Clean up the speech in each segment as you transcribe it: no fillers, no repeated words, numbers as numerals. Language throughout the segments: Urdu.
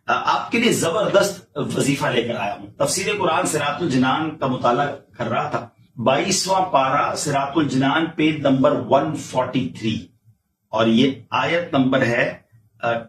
آپ کے لیے زبردست وظیفہ لے کر آیا ہوں. تفسیر قرآن صراط الجنان کا مطالعہ کر رہا تھا. 22واں پارہ صراط الجنان پیج نمبر 143 اور یہ آیت نمبر ہے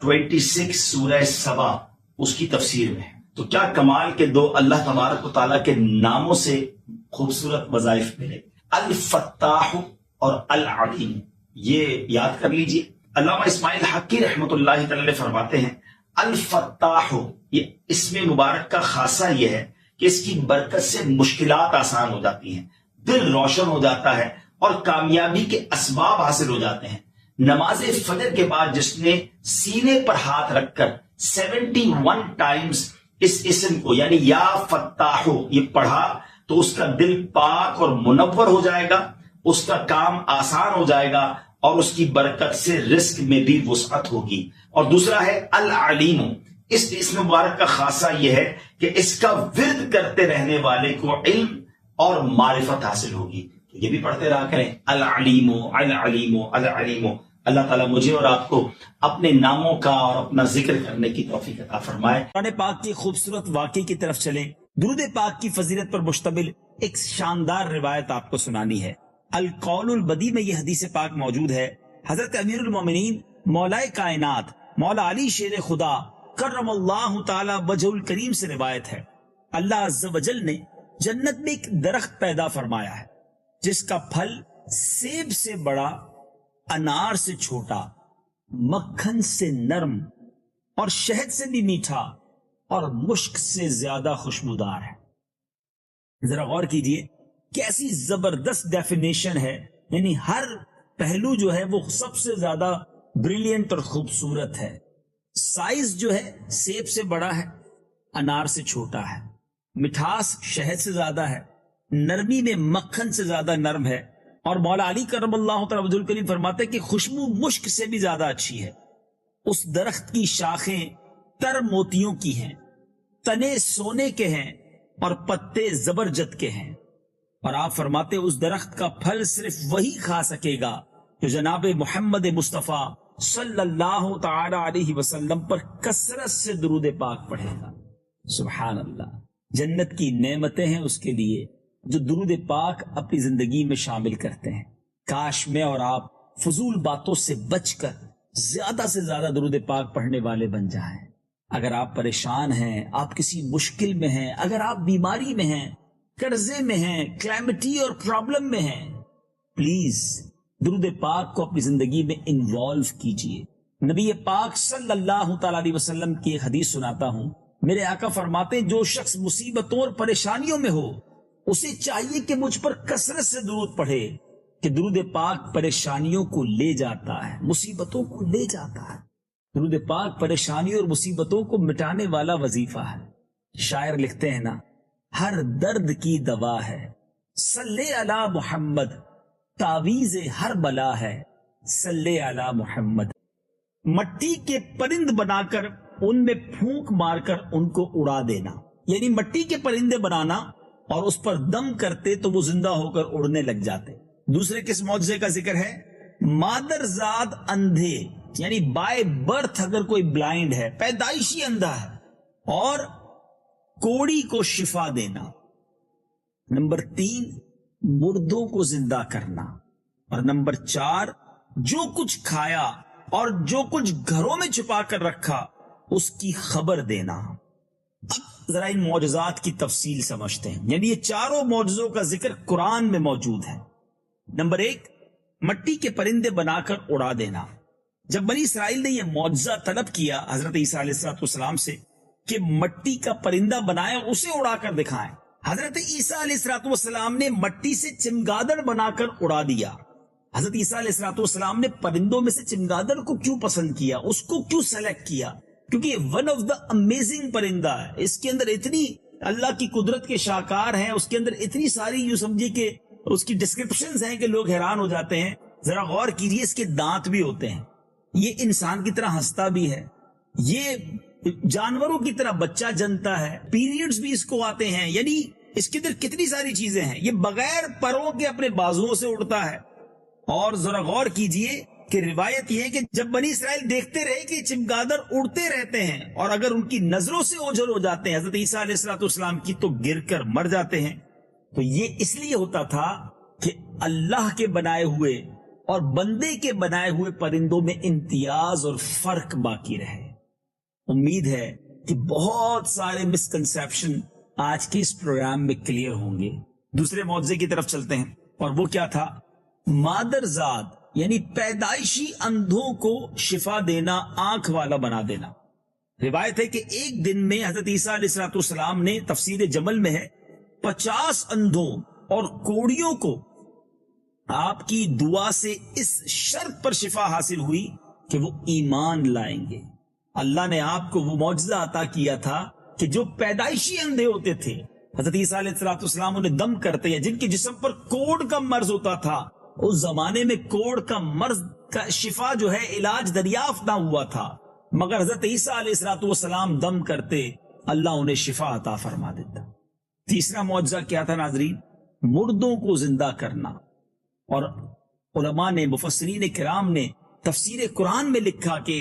26 سورہ سبا اس کی تفسیر میں. تو کیا کمال کے دو اللہ تبارک و تعالیٰ کے ناموں سے خوبصورت وظائف ملے، الفتاح اور العلیم. یہ یاد کر لیجئے. علامہ اسماعیل حقی رحمۃ اللہ تعالی فرماتے ہیں الفتاح، یہ اسم مبارک کا خاصہ یہ ہے کہ اس کی برکت سے مشکلات آسان ہو جاتی ہیں، دل روشن ہو جاتا ہے اور کامیابی کے اسباب حاصل ہو جاتے ہیں. نماز فجر کے بعد جس نے سینے پر ہاتھ رکھ کر 71 ٹائمز اس اسم کو یعنی یا فتاح یہ پڑھا تو اس کا دل پاک اور منور ہو جائے گا، اس کا کام آسان ہو جائے گا اور اس کی برکت سے رزق میں بھی وسعت ہوگی. اور دوسرا ہے العلیم، اس اسم مبارک کا خاصہ یہ ہے کہ اس کا ورد کرتے رہنے والے کو علم اور معرفت حاصل ہوگی. یہ بھی پڑھتے رہا کریں العلیم العلیم العلیم. اللہ تعالیٰ مجھے اور آپ کو اپنے ناموں کا اور اپنا ذکر کرنے کی توفیق عطا فرمائے. قرآن پاک کی خوبصورت واقعے کی طرف چلیں. درود پاک کی فضیلت پر مشتمل ایک شاندار روایت آپ کو سنانی ہے. القول البدی میں یہ حدیث پاک موجود ہے. حضرت امیر المومنین مولائے کائنات مولا علی شیر خدا کرم اللہ تعالی وجہ الکریم سے روایت ہے. اللہ عز و جل نے جنت میں ایک درخت پیدا فرمایا ہے جس کا پھل سیب سے بڑا، انار سے چھوٹا، مکھن سے نرم اور شہد سے بھی میٹھا اور مشک سے زیادہ خوشبودار ہے. ذرا غور کیجئے کیسی زبردست ڈیفینیشن ہے. یعنی ہر پہلو جو ہے وہ سب سے زیادہ بریلینٹ اور خوبصورت ہے. سائز جو ہے سیب سے بڑا ہے، انار سے چھوٹا ہے، مٹھاس شہد سے زیادہ ہے، نرمی میں مکھن سے زیادہ نرم ہے، اور مولا علی کرم اللہ تعالی وجہ الکریم فرماتے ہیں کہ خوشبو مشک سے بھی زیادہ اچھی ہے. اس درخت کی شاخیں تر موتیوں کی ہیں، تنے سونے کے ہیں اور پتے زبرجد کے ہیں. اور آپ فرماتے اس درخت کا پھل صرف وہی کھا سکے گا جو جناب محمد مصطفیٰ صلی اللہ تعالی علیہ وسلم پر کثرت سے درود پاک پڑھے گا. سبحان اللہ. جنت کی نعمتیں ہیں اس کے لیے جو درود پاک اپنی زندگی میں شامل کرتے ہیں. کاش میں اور آپ فضول باتوں سے بچ کر زیادہ سے زیادہ درود پاک پڑھنے والے بن جائیں. اگر آپ پریشان ہیں، آپ کسی مشکل میں ہیں، اگر آپ بیماری میں ہیں، قرضے میں ہیں، کلیمٹی اور پرابلم میں ہیں، پلیز درود پاک کو اپنی زندگی میں انوالو کیجئے. نبی پاک صلی اللہ تعالی علیہ وسلم کی ایک حدیث سناتا ہوں. میرے آقا فرماتے ہیں جو شخص مصیبتوں اور پریشانیوں میں ہو اسے چاہیے کہ مجھ پر کثرت سے درود پڑھے کہ درود پاک پریشانیوں کو لے جاتا ہے، مصیبتوں کو لے جاتا ہے. درود پاک پریشانیوں اور مصیبتوں کو مٹانے والا وظیفہ ہے. شاعر لکھتے ہیں نا، ہر درد کی دوا ہے صلی علی محمد، تعویذ ہر بلا ہے صلی علی محمد. مٹی کے پرند بنا کر ان میں پھونک مار کر ان کو اڑا دینا، یعنی مٹی کے پرندے بنانا اور اس پر دم کرتے تو وہ زندہ ہو کر اڑنے لگ جاتے. دوسرے کس معجزے کا ذکر ہے؟ مادر زاد اندھے، یعنی بائی برتھ اگر کوئی بلائنڈ ہے، پیدائشی اندھا ہے، اور کوڑی کو شفا دینا. نمبر 3 مردوں کو زندہ کرنا. اور نمبر 4 جو کچھ کھایا اور جو کچھ گھروں میں چھپا کر رکھا اس کی خبر دینا. اب ذرا ان معجزات کی تفصیل سمجھتے ہیں. یعنی یہ چاروں معجزوں کا ذکر قرآن میں موجود ہے. نمبر 1 مٹی کے پرندے بنا کر اڑا دینا. جب بنی اسرائیل نے یہ معجزہ طلب کیا حضرت عیسیٰ علیہ السلام سے کہ مٹی کا پرندہ بنائیں اور اسے اڑا کر دکھائیں، حضرت عیسیٰ علیہ السلام نے مٹی سے چمگادڑ بنا کر اڑا دیا. حضرت عیسیٰ علیہ السلام نے پرندوں میں سے چمگادڑ کو کیوں پسند کیا، اس کو کیوں سلیکٹ کیا؟ کیونکہ یہ ون آف دا امیزنگ پرندہ ہے. اس کے اندر اتنی اللہ کی قدرت کے شاکار ہیں، اس کے اندر اتنی ساری یوں سمجھے کہ اس کی ڈسکرپشنز ہیں کہ لوگ حیران ہو جاتے ہیں. ذرا غور کیجیے، اس کے دانت بھی ہوتے ہیں، یہ انسان کی طرح ہنستا بھی ہے، یہ جانوروں کی طرح بچہ جنتا ہے، پیریڈز بھی اس کو آتے ہیں. یعنی اس کے اندر کتنی ساری چیزیں ہیں. یہ بغیر پروں کے اپنے بازوؤں سے اڑتا ہے. اور ذرا غور کیجئے کہ روایت یہ ہے کہ جب بنی اسرائیل دیکھتے رہے کہ چمگادڑ اڑتے رہتے ہیں اور اگر ان کی نظروں سے اوجھل ہو جاتے ہیں حضرت عیسیٰ علیہ السلام کی تو گر کر مر جاتے ہیں، تو یہ اس لیے ہوتا تھا کہ اللہ کے بنائے ہوئے اور بندے کے بنائے ہوئے پرندوں میں امتیاز اور فرق باقی رہے۔ امید ہے کہ بہت سارے مسکنسیپشن آج کے اس پروگرام میں کلیئر ہوں گے۔ دوسرے معجزے کی طرف چلتے ہیں، اور وہ کیا تھا؟ مادرزاد یعنی پیدائشی اندھوں کو شفا دینا، آنکھ والا بنا دینا۔ روایت ہے کہ ایک دن میں حضرت عیسیٰ علیہ السلام نے، تفسیر جمل میں ہے، 50 اندھوں اور کوڑیوں کو آپ کی دعا سے اس شرط پر شفا حاصل ہوئی کہ وہ ایمان لائیں گے۔ اللہ نے آپ کو وہ معجزہ عطا کیا تھا کہ جو پیدائشی اندھے ہوتے تھے، حضرت عیسیٰ علیہ السلام انہیں دم کرتے ہیں، جن کے جسم پر کوڑ کا مرض ہوتا تھا، اس زمانے میں کوڑ کا مرض کا شفا جو ہے علاج دریافت نہ ہوا تھا، مگر حضرت عیسیٰ علیہ السلام دم کرتے، اللہ انہیں شفا عطا فرما دیتا۔ تیسرا معجزہ کیا تھا ناظرین؟ مردوں کو زندہ کرنا، اور علماء نے، مفسرین کرام نے تفسیر قرآن میں لکھا کہ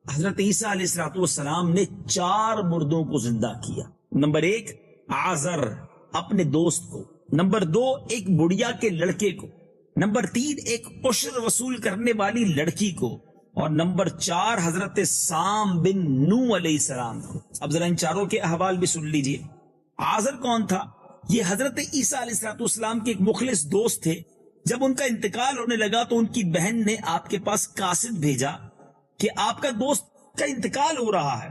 حضرت عیسیٰ علیہ السلام نے 4 مردوں کو زندہ کیا۔ نمبر 1 عازر اپنے دوست کو، نمبر 2 ایک بڑھیا کے لڑکے کو، نمبر 3 ایک عشر وصول کرنے والی لڑکی کو، اور نمبر 4 حضرت سام بن نوح علیہ السلام کو۔ اب ذرا ان چاروں کے احوال بھی سن لیجئے۔ عازر کون تھا؟ یہ حضرت عیسیٰ علیہ السلام کے ایک مخلص دوست تھے۔ جب ان کا انتقال ہونے لگا تو ان کی بہن نے آپ کے پاس قاصد بھیجا کہ آپ کا دوست کا انتقال ہو رہا ہے۔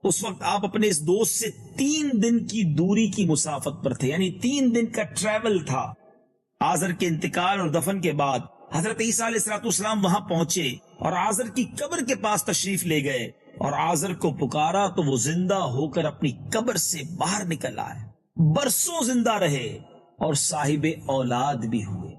اس وقت آپ اپنے اس دوست سے 3 دن کی دوری کی مسافت پر تھے، یعنی 3 دن کا ٹریول تھا۔ عازر کے انتقال اور دفن کے بعد حضرت عیسیٰ علیہ السلام وہاں پہنچے اور عازر کی قبر کے پاس تشریف لے گئے اور عازر کو پکارا تو وہ زندہ ہو کر اپنی قبر سے باہر نکل آئے، برسوں زندہ رہے اور صاحب اولاد بھی ہوئے۔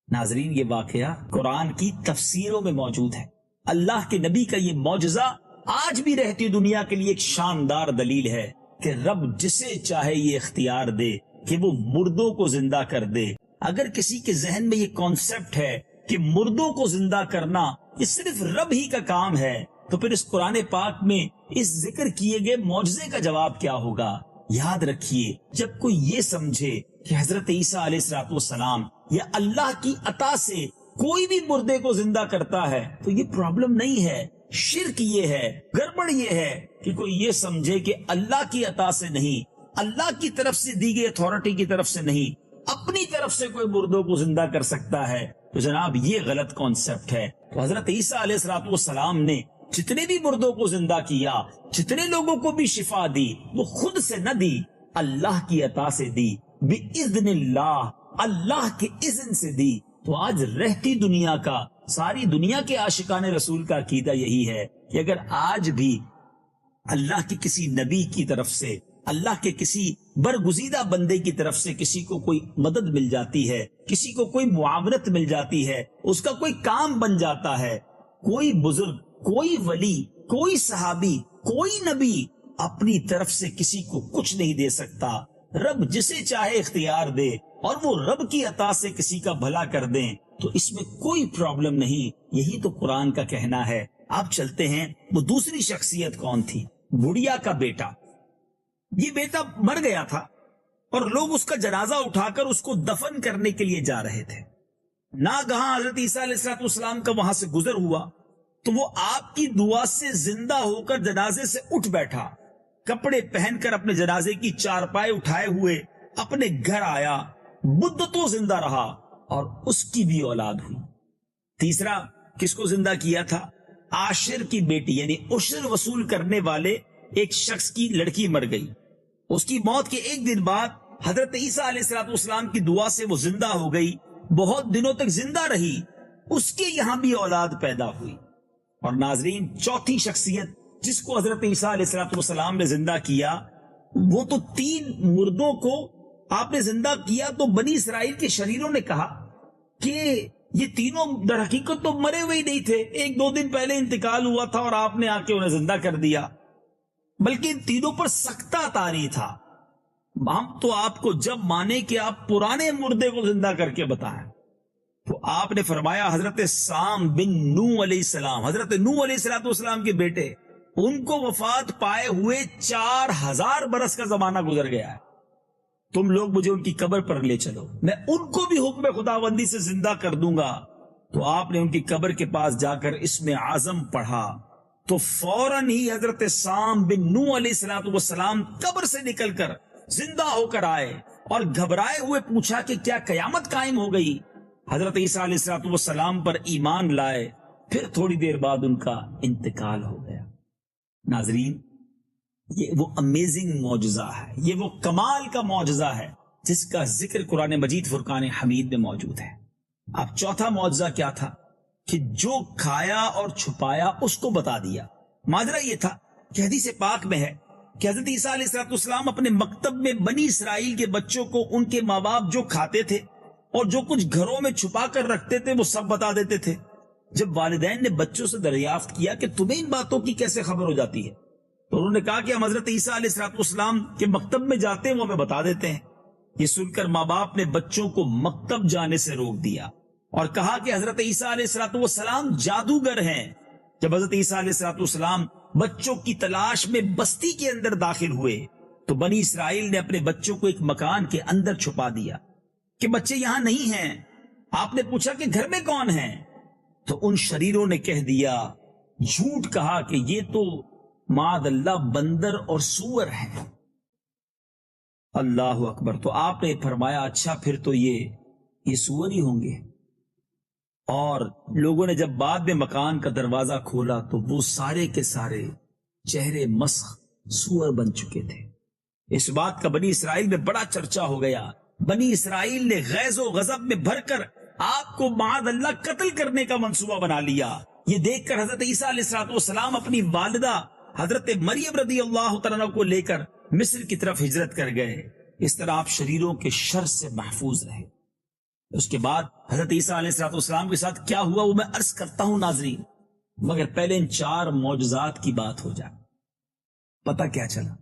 ناظرین، یہ واقعہ قرآن کی تفسیروں میں موجود ہے۔ اللہ کے نبی کا یہ معجزہ آج بھی رہتی دنیا کے لیے ایک شاندار دلیل ہے کہ رب جسے چاہے یہ اختیار دے کہ وہ مردوں کو زندہ کر دے۔ اگر کسی کے ذہن میں یہ کانسیپٹ ہے کہ مردوں کو زندہ کرنا یہ صرف رب ہی کا کام ہے، تو پھر اس قرآن پاک میں اس ذکر کیے گئے معجزے کا جواب کیا ہوگا؟ یاد رکھیے، جب کوئی یہ سمجھے کہ حضرت عیسیٰ علیہ السلام یا اللہ کی عطا سے کوئی بھی مردے کو زندہ کرتا ہے تو یہ پرابلم نہیں ہے۔ شرک یہ ہے، گڑبڑ یہ ہے کہ کوئی یہ سمجھے کہ اللہ کی عطا سے نہیں، اللہ کی طرف سے دی گئی اتھارٹی کی طرف سے نہیں، اپنی طرف سے کوئی مردوں کو زندہ کر سکتا ہے، تو جناب یہ غلط کانسیپٹ ہے۔ تو حضرت عیسیٰ علیہ السلام نے جتنے بھی مردوں کو زندہ کیا، جتنے لوگوں کو بھی شفا دی، وہ خود سے نہ دی، اللہ کی عطا سے دی، بِإِذْنِ اللہ، اللہ کے اذن سے دی۔ تو آج رہتی دنیا کا، ساری دنیا کے عاشقان رسول کا عقیدہ یہی ہے کہ اگر آج بھی اللہ کے کسی نبی کی طرف سے، اللہ کے کسی برگزیدہ بندے کی طرف سے کسی کو کوئی مدد مل جاتی ہے، کسی کو کوئی معاونت مل جاتی ہے، اس کا کوئی کام بن جاتا ہے، کوئی بزرگ، کوئی ولی، کوئی صحابی، کوئی نبی اپنی طرف سے کسی کو کچھ نہیں دے سکتا۔ رب جسے چاہے اختیار دے اور وہ رب کی عطا سے کسی کا بھلا کر دیں تو اس میں کوئی پرابلم نہیں۔ یہی تو قرآن کا کہنا ہے۔ آپ چلتے ہیں، وہ دوسری شخصیت کون تھی؟ بڑھیا کا بیٹا۔ یہ بیٹا مر گیا تھا اور لوگ اس کا جنازہ اٹھا کر اس کو دفن کرنے کے لیے جا رہے تھے۔ ناگہاں حضرت عیسیٰ علیہ السلام کا وہاں سے گزر ہوا تو وہ آپ کی دعا سے زندہ ہو کر جنازے سے اٹھ بیٹھا، کپڑے پہن کر اپنے جنازے کی چارپائی اٹھائے ہوئے اپنے گھر آیا، مدتوں زندہ رہا اور اس کی بھی اولاد ہوئی۔ تیسرا کس کو زندہ کیا تھا؟ عاشر کی بیٹی، یعنی عشر وصول کرنے والے ایک شخص کی لڑکی مر گئی۔ اس کی موت کے ایک دن بعد حضرت عیسیٰ علیہ السلام کی دعا سے وہ زندہ ہو گئی، بہت دنوں تک زندہ رہی، اس کے یہاں بھی اولاد پیدا ہوئی۔ اور ناظرین، چوتھی شخصیت جس کو حضرت عیسیٰ علیہ السلام نے زندہ کیا، وہ تو 3 مردوں کو آپ نے زندہ کیا تو بنی اسرائیل کے شریروں نے کہا کہ یہ تینوں در حقیقت تو مرے ہوئے ہی نہیں تھے، 1-2 دن پہلے انتقال ہوا تھا اور آپ نے آ کے انہیں زندہ کر دیا، بلکہ ان تینوں پر سکتہ طاری تھا۔ ہم تو آپ کو جب مانے کہ آپ پرانے مردے کو زندہ کر کے بتائیں، تو آپ نے فرمایا حضرت سام بن نو علیہ السلام، حضرت نو علیہ السلام کے بیٹے، ان کو وفات پائے ہوئے 4000 برس کا زمانہ گزر گیا ہے، تم لوگ مجھے ان کی قبر پر لے چلو، میں ان کو بھی حکم خداوندی سے زندہ کر دوں گا۔ تو آپ نے ان کی قبر کے پاس جا کر اسم اعظم پڑھا تو فوراً ہی حضرت سام بن نو علیہ السلام قبر سے نکل کر زندہ ہو کر آئے اور گھبرائے ہوئے پوچھا کہ کیا قیامت قائم ہو گئی؟ حضرت عیسیٰ علیہ السلام پر ایمان لائے، پھر تھوڑی دیر بعد ان کا انتقال ہو گیا۔ ناظرین، یہ وہ امیزنگ معجزہ ہے، یہ وہ کمال کا معجزہ ہے جس کا ذکر قرآن مجید فرقان حمید میں موجود ہے۔ اب چوتھا معجزہ کیا تھا کہ جو کھایا اور چھپایا اس کو بتا دیا۔ ماجرا یہ تھا کہ حدیث پاک میں ہے کہ حضرت عیسیٰ علیہ السلام اپنے مکتب میں بنی اسرائیل کے بچوں کو ان کے ماں باپ جو کھاتے تھے اور جو کچھ گھروں میں چھپا کر رکھتے تھے وہ سب بتا دیتے تھے۔ جب والدین نے بچوں سے دریافت کیا کہ تمہیں ان باتوں کی کیسے خبر ہو جاتی ہے، تو انہوں نے کہا کہ ہم حضرت عیسیٰ علیہ السلام کے مکتب میں جاتے ہیں، وہ ہمیں بتا دیتے ہیں۔ یہ سن کر ماں باپ نے بچوں کو مکتب جانے سے روک دیا اور کہا کہ حضرت عیسیٰ علیہ السلام جادوگر ہیں۔ جب حضرت عیسیٰ علیہ السلام بچوں کی تلاش میں بستی کے اندر داخل ہوئے تو بنی اسرائیل نے اپنے بچوں کو ایک مکان کے اندر چھپا دیا کہ بچے یہاں نہیں ہیں۔ آپ نے پوچھا کہ گھر میں کون ہیں؟ تو ان شریروں نے کہہ دیا، جھوٹ کہا کہ یہ تو معاذ اللہ بندر اور سور ہیں۔ اللہ اکبر۔ تو آپ نے فرمایا اچھا پھر تو یہ سور ہی ہوں گے۔ اور لوگوں نے جب بعد میں مکان کا دروازہ کھولا تو وہ سارے کے سارے چہرے مسخ سور بن چکے تھے۔ اس بات کا بنی اسرائیل میں بڑا چرچا ہو گیا۔ بنی اسرائیل نے غیظ و غضب میں بھر کر آپ کو معاذ اللہ قتل کرنے کا منصوبہ بنا لیا۔ یہ دیکھ کر حضرت عیسیٰ علیہ السلام اپنی والدہ حضرت مریم رضی اللہ تعالیٰ کو لے کر مصر کی طرف ہجرت کر گئے۔ اس طرح آپ شریروں کے شر سے محفوظ رہے۔ اس کے بعد حضرت عیسیٰ علیہ السلام کے ساتھ کیا ہوا وہ میں عرض کرتا ہوں ناظرین، مگر پہلے ان 4 معجزات کی بات ہو جائے۔ پتہ کیا چلا؟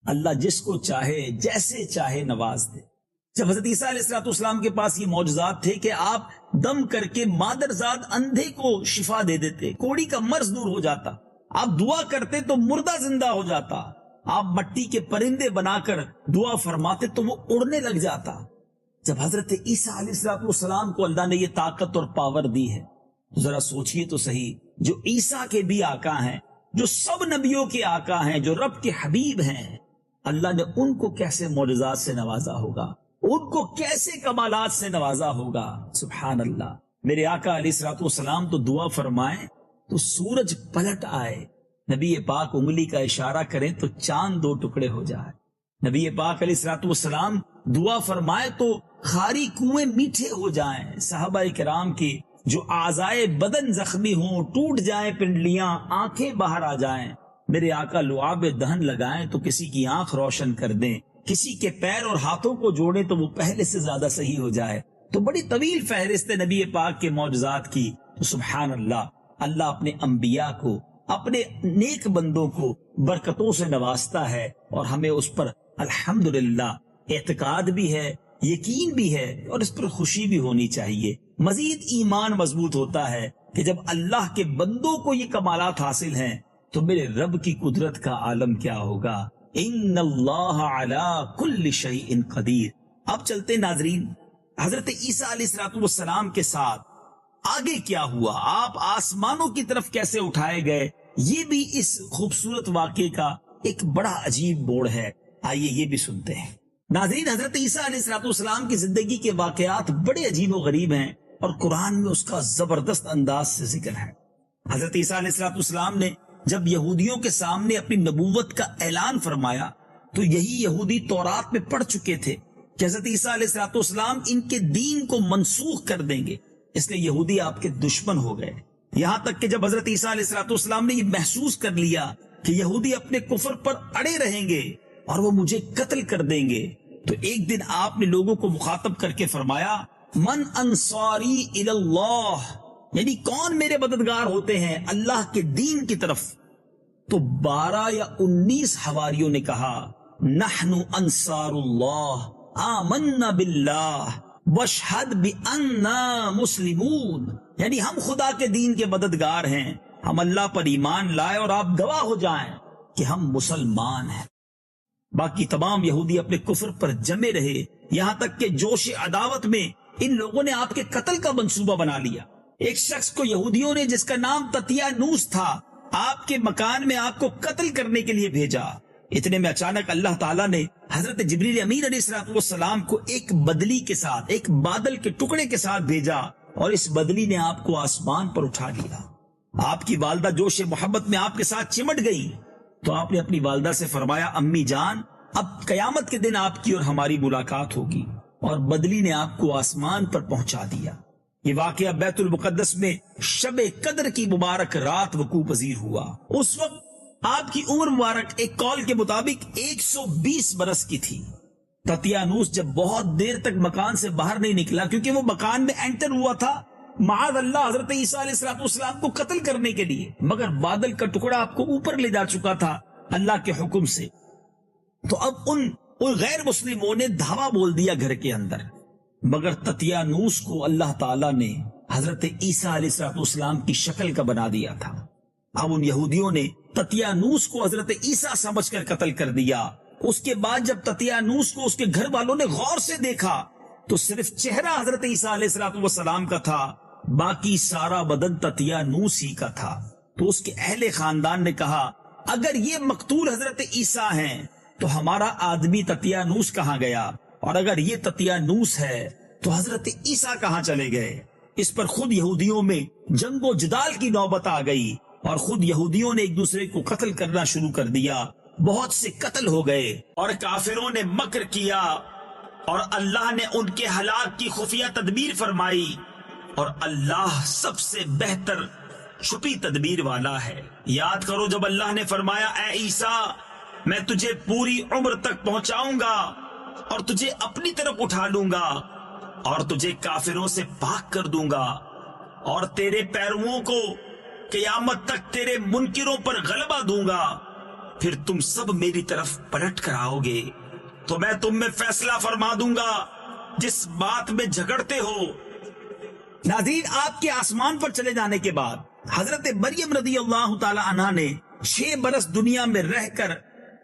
اللہ جس کو چاہے جیسے چاہے نواز دے۔ جب حضرت عیسیٰ علیہ السلام کے پاس یہ معجزات تھے کہ آپ دم کر کے مادرزاد اندھے کو شفا دے دیتے، کوڑی کا مرض دور ہو جاتا، آپ دعا کرتے تو مردہ زندہ ہو جاتا، آپ مٹی کے پرندے بنا کر دعا فرماتے تو وہ اڑنے لگ جاتا۔ جب حضرت عیسیٰ علیہ السلام کو اللہ نے یہ طاقت اور پاور دی ہے تو ذرا سوچئے تو صحیح، جو عیسیٰ کے بھی آقا ہیں، جو سب نبیوں کے آقا ہیں، جو رب کے حبیب ہیں، اللہ نے ان کو کیسے معجزات سے نوازا ہوگا، ان کو کیسے کمالات سے نوازا ہوگا۔ سبحان اللہ۔ میرے آقا علیہ السلام تو دعا فرمائیں تو سورج پلٹ آئے، نبی پاک انگلی کا اشارہ کریں تو چاند 2 ٹکڑے ہو جائے، نبی پاک علیہ السلام دعا فرمائے تو خاری کنویں میٹھے ہو جائیں، صحابہ کرام کی جو اعضائے بدن زخمی ہوں، ٹوٹ جائیں پنڈلیاں، آنکھیں باہر آ جائیں، میرے آقا لعاب دہن لگائیں تو کسی کی آنکھ روشن کر دیں، کسی کے پیر اور ہاتھوں کو جوڑیں تو وہ پہلے سے زیادہ صحیح ہو جائے۔ تو بڑی طویل فہرست ہے نبی پاک کے معجزات کی۔ تو سبحان اللہ، اللہ اپنے انبیاء کو، اپنے نیک بندوں کو برکتوں سے نوازتا ہے اور ہمیں اس پر الحمدللہ اعتقاد بھی ہے، یقین بھی ہے اور اس پر خوشی بھی ہونی چاہیے۔ مزید ایمان مضبوط ہوتا ہے کہ جب اللہ کے بندوں کو یہ کمالات حاصل ہیں تو میرے رب کی قدرت کا عالم کیا ہوگا۔ ان اللہ علی کل شیء قدیر۔ اب چلتے ناظرین حضرت عیسیٰ علیہ السلام کے ساتھ آگے کیا ہوا، آپ آسمانوں کی طرف کیسے اٹھائے گئے، یہ بھی اس خوبصورت واقعے کا ایک بڑا عجیب موڑ ہے۔ آئیے یہ بھی سنتے ہیں۔ ناظرین، حضرت عیسیٰ علیہ السلام کی زندگی کے واقعات بڑے عجیب و غریب ہیں اور قرآن میں اس کا زبردست انداز سے ذکر ہے۔ حضرت عیسیٰ علیہ السلام نے جب یہودیوں کے سامنے اپنی نبوت کا اعلان فرمایا تو یہی یہودی تورات میں پڑھ چکے تھے کہ حضرت عیسیٰ علیہ السلام ان کے دین کو منسوخ کر دیں گے، اس لیے یہودی آپ کے دشمن ہو گئے۔ یہاں تک کہ جب حضرت عیسیٰ علیہ السلام نے یہ محسوس کر لیا کہ یہودی اپنے کفر پر اڑے رہیں گے اور وہ مجھے قتل کر دیں گے، تو ایک دن آپ نے لوگوں کو مخاطب کر کے فرمایا، من انصاری الی اللہ، یعنی کون میرے مددگار ہوتے ہیں اللہ کے دین کی طرف؟ تو 12 یا 19 حواریوں نے کہا، نحن انصار اللہ آمنا باللہ، واشہد بأننا مسلمون، یعنی ہم خدا کے دین کے مددگار ہیں، ہم اللہ پر ایمان لائے اور آپ گواہ ہو جائیں کہ ہم مسلمان ہیں۔ باقی تمام یہودی اپنے کفر پر جمے رہے، یہاں تک کہ جوش عداوت میں ان لوگوں نے آپ کے قتل کا منصوبہ بنا لیا۔ ایک شخص کو یہودیوں نے جس کا نام تطیانوس تھا آپ کے مکان میں آپ کو قتل کرنے کے لیے بھیجا۔ اتنے میں اچانک اللہ تعالیٰ نے حضرت جبریل امین علیہ السلام کو ایک بدلی کے ساتھ، ایک بادل کے ٹکڑے کے ساتھ بھیجا، اور اس بدلی نے آپ کو آسمان پر اٹھا لیا۔ آپ کی والدہ جوش محبت میں آپ کے ساتھ چمٹ گئی تو آپ نے اپنی والدہ سے فرمایا، امی جان، اب قیامت کے دن آپ کی اور ہماری ملاقات ہوگی، اور بدلی نے آپ کو آسمان پر پہنچا دیا۔ یہ واقعہ بیت المقدس میں شب قدر کی مبارک رات وقوع پذیر ہوا۔ اس وقت آپ کی عمر مبارک ایک قول کے مطابق 120 برس کی تھی۔ تطیانوس جب بہت دیر تک مکان سے باہر نہیں نکلا، کیونکہ وہ مکان میں انٹر ہوا تھا معاذ اللہ حضرت عیسیٰ علیہ السلام کو قتل کرنے کے لیے، مگر بادل کا ٹکڑا آپ کو اوپر لے جا چکا تھا اللہ کے حکم سے۔ تو اب ان غیر مسلموں نے دھاوا بول دیا گھر کے اندر، مگر تطیانوس کو اللہ تعالیٰ نے حضرت عیسیٰ علیہ السلام کی شکل کا بنا دیا تھا۔ اب ان یہودیوں نے تطیانوس کو حضرت عیسیٰ سمجھ کر قتل کر دیا۔ اس کے بعد جب تطیانوس کو اس کے گھر والوں نے غور سے دیکھا تو صرف چہرہ حضرت عیسیٰ علیہ السلام کا تھا، باقی سارا بدن تطیانوس ہی کا تھا۔ تو اس کے اہل خاندان نے کہا، اگر یہ مقتول حضرت عیسیٰ ہیں تو ہمارا آدمی تطیانوس کہاں گیا، اور اگر یہ تطیانوس ہے تو حضرت عیسیٰ کہاں چلے گئے؟ اس پر خود یہودیوں میں جنگ و جدال کی نوبت آ گئی، اور خود یہودیوں نے ایک دوسرے کو قتل کرنا شروع کر دیا۔ بہت سے قتل ہو گئے، اور کافروں نے مکر کیا، اور اللہ نے ان کے ہلاک کی خفیہ تدبیر فرمائی، اور اللہ سب سے بہتر چھپی تدبیر والا ہے۔ یاد کرو جب اللہ نے فرمایا، اے عیسیٰ، میں تجھے پوری عمر تک پہنچاؤں گا اور تجھے اپنی طرف اٹھا لوں گا اور تجھے کافروں سے پاک کر دوں گا، اور تیرے پیرووں کو قیامت تک تیرے منکروں پر غلبہ دوں گا، پھر تم سب میری طرف پلٹ کر آؤ گے تو میں تم میں فیصلہ فرما دوں گا جس بات میں جھگڑتے ہو۔ ناظرین، آپ کے آسمان پر چلے جانے کے بعد حضرت مریم رضی اللہ تعالی عنہا نے 6 برس دنیا میں رہ کر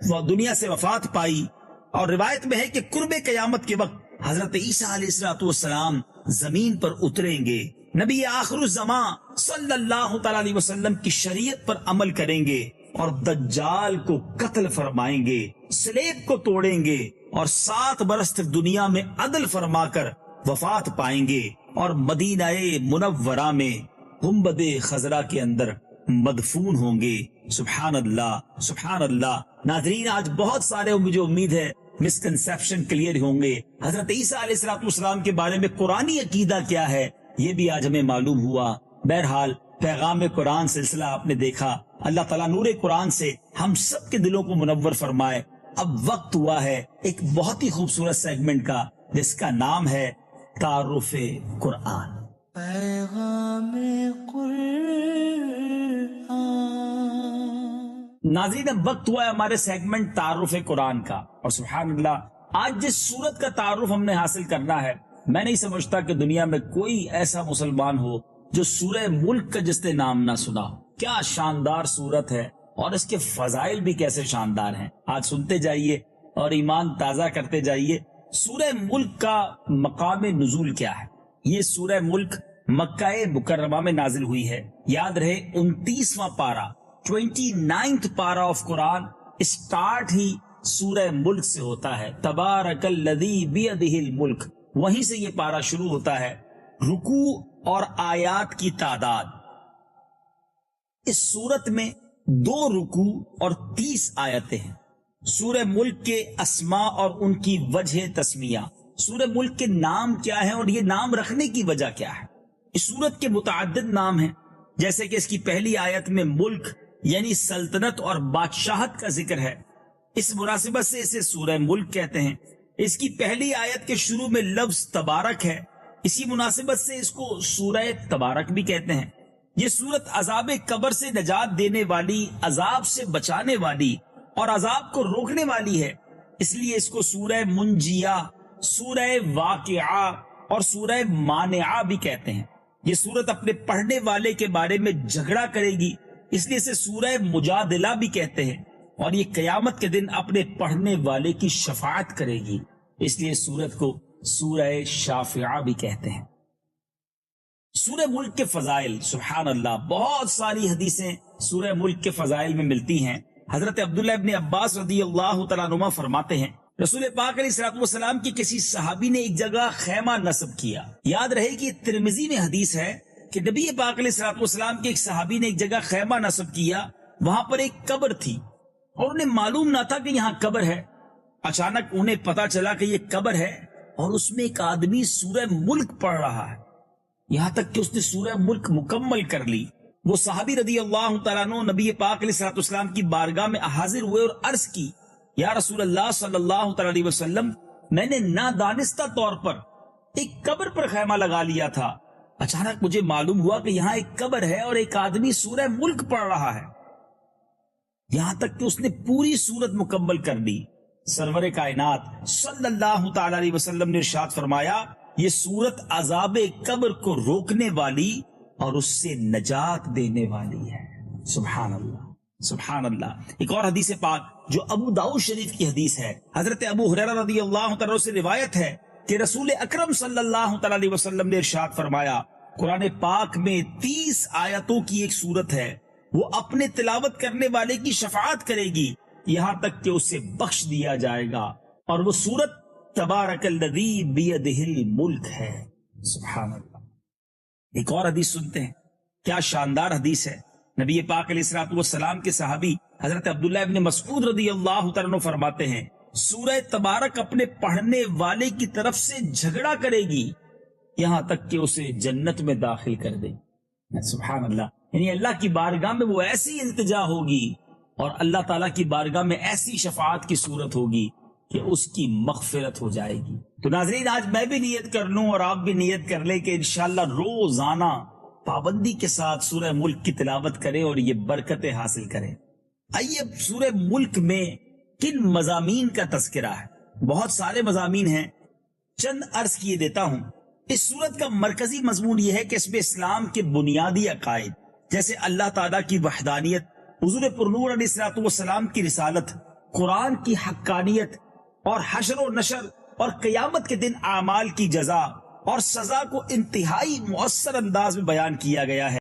وہ دنیا سے وفات پائی، اور روایت میں ہے کہ قرب قیامت کے وقت حضرت عیسیٰ علیہ السلام زمین پر اتریں گے، نبی آخر الزمان صلی اللہ تعالی علیہ وسلم کی شریعت پر عمل کریں گے، اور دجال کو قتل فرمائیں گے، سلیب کو توڑیں گے، اور 7 برس تک دنیا میں عدل فرما کر وفات پائیں گے، اور مدینہ منورہ میں گنبد خضرا کے اندر مدفون ہوں گے۔ سبحان اللہ، سبحان اللہ۔ ناظرین، آج بہت سارے مجھے امید ہے مسکنسیپشن کلیئر ہوں گے۔ حضرت عیسیٰ علیہ السلام کے بارے میں قرآنی عقیدہ کیا ہے یہ بھی آج ہمیں معلوم ہوا۔ بہرحال پیغام قرآن سلسلہ آپ نے دیکھا، اللہ تعالیٰ نور قرآن سے ہم سب کے دلوں کو منور فرمائے۔ اب وقت ہوا ہے ایک بہت ہی خوبصورت سیگمنٹ کا، جس کا نام ہے تعارف قرآن۔ پیغام قرآن۔ ناظرین، اب وقت ہوا ہے ہمارے سیگمنٹ تعارف قرآن کا، اور سبحان اللہ، آج جس سورت کا تعارف ہم نے حاصل کرنا ہے، میں نہیں سمجھتا کہ دنیا میں کوئی ایسا مسلمان ہو جو سورہ ملک کا جس نے نام نہ سنا ہو۔ کیا شاندار سورت ہے، اور اس کے فضائل بھی کیسے شاندار ہیں۔ آج سنتے جائیے اور ایمان تازہ کرتے جائیے۔ سورہ ملک کا مقام نزول کیا ہے؟ یہ سورہ ملک مکہ مکرمہ میں نازل ہوئی ہے۔ یاد رہے 29واں پارہ، 29th پارہ آف قرآن اسٹارٹ ہی سورہ ملک سے ہوتا ہے۔ تبارک الذی بیدہ الملک، وہیں سے یہ پارہ شروع ہوتا ہے۔ رکوع اور آیات کی تعداد، اس سورت میں 2 رکوع اور 30 آیتیں ہیں۔ سورہ ملک کے اسماء اور ان کی وجہ تسمیہ، سورہ ملک کے نام کیا ہیں اور یہ نام رکھنے کی وجہ کیا ہے۔ اس سورت کے متعدد نام ہیں، جیسے کہ اس کی پہلی آیت میں ملک یعنی سلطنت اور بادشاہت کا ذکر ہے، اس مناسبت سے اسے سورہ ملک کہتے ہیں۔ اس کی پہلی آیت کے شروع میں لفظ تبارک ہے، اسی مناسبت سے اس کو سورہ تبارک بھی کہتے ہیں۔ یہ سورت عذاب قبر سے نجات دینے والی، عذاب سے بچانے والی اور عذاب کو روکنے والی ہے، اس لیے اس کو سورہ منجیہ، سورہ واقعہ اور سورہ مانعہ بھی کہتے ہیں۔ یہ سورت اپنے پڑھنے والے کے بارے میں جھگڑا کرے گی، اس لیے اسے سورہ مجادلہ بھی کہتے ہیں، اور یہ قیامت کے دن اپنے پڑھنے والے کی شفاعت کرے گی، اس لیے سورت کو سورہ شافعہ بھی کہتے ہیں۔ سورہ ملک کے فضائل، سبحان اللہ، بہت ساری حدیثیں سورہ ملک کے فضائل میں ملتی ہیں۔ حضرت عبداللہ ابن عباس رضی اللہ تعالیٰ عنہما فرماتے ہیں، رسول پاک علیہ السلام کی کسی صحابی نے ایک جگہ خیمہ نصب کیا۔ یاد رہے کہ ترمذی میں حدیث ہے کہ نبی پاک علیہ السلام کے ایک صحابی نے ایک جگہ خیمہ نصب کیا، وہاں پر ایک قبر تھی اور انہیں معلوم نہ تھا کہ یہاں قبر ہے۔ اچانک انہیں پتا چلا کہ یہ قبر ہے اور اس میں ایک آدمی سورہ ملک پڑھ رہا ہے، یہاں تک کہ اس نے سورہ ملک مکمل کر لی۔ وہ صحابی رضی اللہ تعالیٰ عنہ نبی پاک علیہ السلام کی بارگاہ میں حاضر ہوئے اور عرض کی، یا رسول اللہ صلی اللہ تعالیٰ علیہ وسلم، میں نے نادانستہ طور پر ایک قبر پر خیمہ لگا لیا تھا، اچانک مجھے معلوم ہوا کہ یہاں ایک قبر ہے اور ایک آدمی سورہ ملک پڑھ رہا ہے، یہاں تک کہ اس نے پوری سورت مکمل کر دی۔ سرور کائنات صلی اللہ تعالیٰ علیہ وسلم نے ارشاد فرمایا، یہ سورت عذاب قبر کو روکنے والی اور اس سے نجات دینے والی ہے۔ سبحان اللہ، سبحان اللہ۔ ایک اور حدیث پاک جو ابو داؤد شریف کی حدیث ہے، حضرت ابو ہریرہ رضی اللہ تعالیٰ سے روایت ہے کہ رسول اکرم صلی اللہ تعالیٰ علیہ وسلم نے ارشاد فرمایا، قرآن پاک میں 30 آیتوں کی ایک سورت ہے، وہ اپنے تلاوت کرنے والے کی شفاعت کرے گی یہاں تک کہ اسے بخش دیا جائے گا، اور وہ سورت تبارک الذی بیدہ الملک ہے۔ سبحان اللہ۔ ایک اور حدیث سنتے ہیں، کیا شاندار حدیث ہے۔ نبی پاک علیہ السلام کے صحابی حضرت عبداللہ ابن مسعود رضی اللہ تعالیٰ عنہ فرماتے ہیں، سورہ تبارک اپنے پڑھنے والے کی طرف سے جھگڑا کرے گی یہاں تک کہ اسے جنت میں داخل کر دے۔ سبحان اللہ، یعنی اللہ کی بارگاہ میں وہ ایسی التجا ہوگی اور اللہ تعالیٰ کی بارگاہ میں ایسی شفاعت کی صورت ہوگی کہ اس کی مغفرت ہو جائے گی۔ تو ناظرین، آج میں بھی نیت کر لوں اور آپ بھی نیت کر لیں کہ انشاءاللہ روزانہ پابندی کے ساتھ سورہ ملک کی تلاوت کریں اور یہ برکتیں حاصل کریں۔ آئیے سورہ ملک میں کن مضامین کا تذکرہ ہے؟ بہت سارے مضامین ہیں، چند عرض کیے دیتا ہوں۔ اس سورت کا مرکزی مضمون یہ ہے کہ اس میں اسلام کے بنیادی عقائد جیسے اللہ تعالیٰ کی وحدانیت، حضور پرنور علیہ السلام کی رسالت، قرآن کی حقانیت اور حشر و نشر اور قیامت کے دن اعمال کی جزا اور سزا کو انتہائی مؤثر انداز میں بیان کیا گیا ہے۔